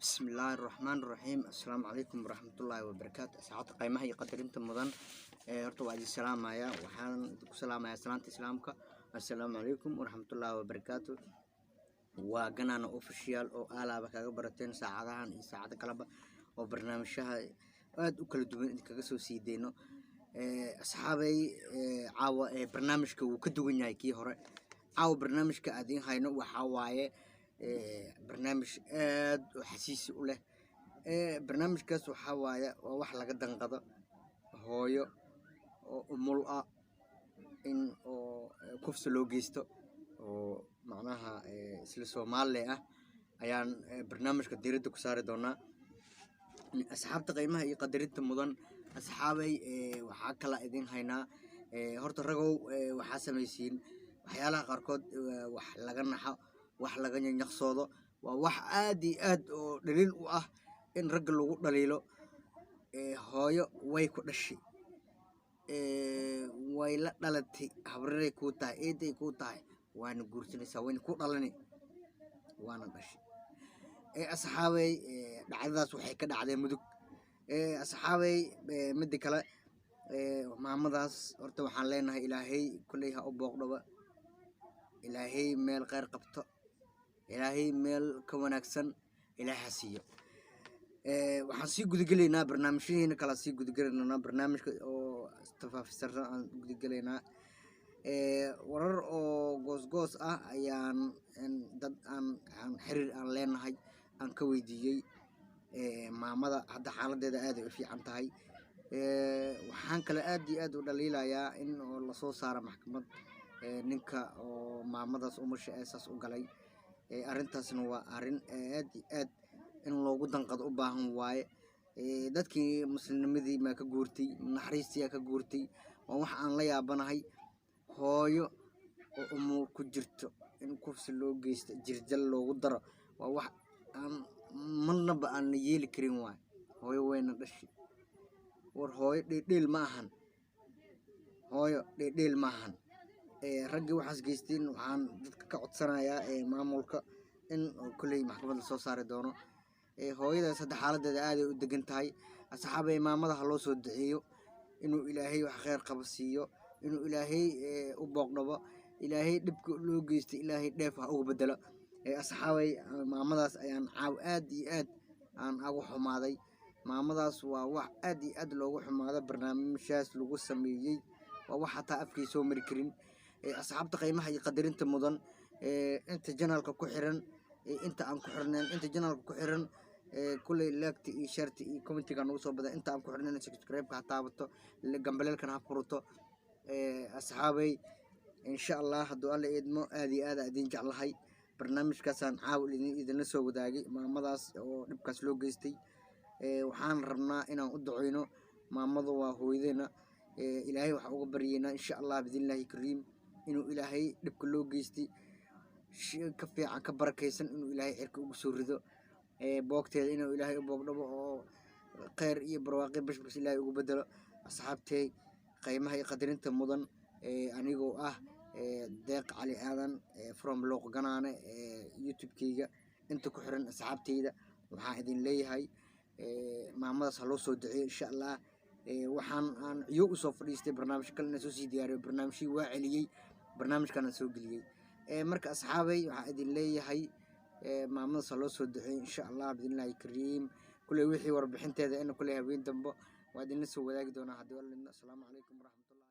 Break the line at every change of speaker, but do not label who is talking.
بسم الله الرحمن الرحيم. السلام عليكم ورحمة الله وبركاته. ساعات قيمة يقدر انت مدن هرتو وادي السلام يا وحان سلام يا سلامة إسلامك. السلام عليكم ورحمة الله وبركاته. وقنانا اوفيشيال او آلا بكا برتين ساعدان ساعد كلابا او برنامجها aad u kala duwan idinkaga soo siideyno asxaabay caawa barnaamijka uu ka duwan yahay kii hore caawa barnaamijka aadin hayno waxa waaye barnaamij aad u xasiisi u leh barnaamijkaas waxa waaye waa wax laga danqado hooyo oo umul ah in oo kufsi loo geysto oo macnaha isla Soomaali ah ayaan barnaamijka diiradda ku saari doonaa أصحاب تقيمها يقدرت مدن أصحابي وحكلا إذن هنا هرت الرجو وحسم يسين وحيالها قرقد وحلقنا وحلقنا يخصوده ووح آدي دليل إن رجل دليله هاي ويكون الشيء ويلا دلتي حبرني كوتا إيدي كوتا وأنا قرتني سوين كوتا لني وأنا بشي أصحابي دعذاس وحي كدعدين مدوك أصحابي مدي كلا محمداس horta waxaan leenahay ilaahay kulliha u booqdaba ilaahay meel qeyr qabto ilaahay meel ka wanaagsan ilaaha siiyo waxaan sii gudagaleynaa barnaamijyadeena kala sii gudagaleynaa barnaamijka oo tafaafisar aan gudagaleynaa warar oo goos ah ayaan dad aan xiriir aan leenahay aan ka weydiiyay maamada hadda xaaladeeda aad ay u fiican tahay waxaan kale aad iyo aad u dhaliilayaa in la soo saaro maxkamad ninka oo maamadaas umusha eesaas u galay arintaasna waa arin aad iyo aad in loogu danqado u baahan waaye dadkii muslimnimadii ma ka guurtay naxariistii ka guurtay waa wax aan la yaabanahay hooyo oo umur ku jirto in kufsi loo geysto jirjal loogu daro waa wax aan marnaba aan yeeli karin waay hooyo weyna dhashay war hooyo dheel ma ahan hooyo dheel ma ahan raggi waxaas geysteen waxaan dadka ka codsanayaa maamulka in kulay maxkamadda soo saari doono hooyadaas hadda xaaladeeda aad ay u degan tahay asxaabay maamada ha loo soo duceeyo inuu ilaahay wax khayr qabo siiyo inuu ilaahay u booqdabo ilaahay dhibka loo geystay ilaahay dheef ha ugu bedelo asxaabay maamadaas ayaan caaw aad iyo aad aan ugu xumaaday maamadaas waa wax aad iyo aad loogu xumaado barnaamijyaas lagu sameeyay waa wax xataa afkii soo mari karin asxaabta qiimaha iyo qadarinta mudan inta janaalka ku xiran inta aan ku xirneen inta janaalka ku xiran kulay laagti iyo sharti iyo commentiga nagu soo badan inta aan ku xirneen subscribe-ka ha taabato gambaleelkana ha furto asxaabay insha Allah hadduu alla idmo aad iyo aad idin jeclahay barnaamijkaasaan caaw idinla soo wadaagay maamadaas oo dhibkaas loo geystay waxaan rabnaa inaan u duceyno maamadu waa hooyadeena ilaahay waxa uga baryeena insha Allah bidillaahi kariim inuu ilaahay dhibka loo geystay ka fiican ka barakeysan inuu ilaahay cirka ugu soo rido boogteeda inuu ilaahay u boogdhabo oo khayr iyo barwaaqo bashbash ilaahay ugu bedelo asxaabtay qiimaha iyo qadarinta mudan anigoo ah deeq cali aadan from looq ganaane youtube-kayga inta ku xiran asxaabtayda waxaan idin leeyahay maamadaas ha loo soo duceeyo insha Allah waxaan aan ciyo u soo fadhiistay barnaamij kale inaan soo sii diyaariyo barnaamijkii waa celiyay barnaamijkan aan soo geliyay marka asxaabay waxaan idin leeyahay maamadaas ha loo soo duceeyo insha Allah bidillaahi kariim kulay wixii warbixinteeda in kulay habeen dambe waa idin la soo wadaagi doonaa haddii alla idmo. Assalaamu calaykum waraxmatullahi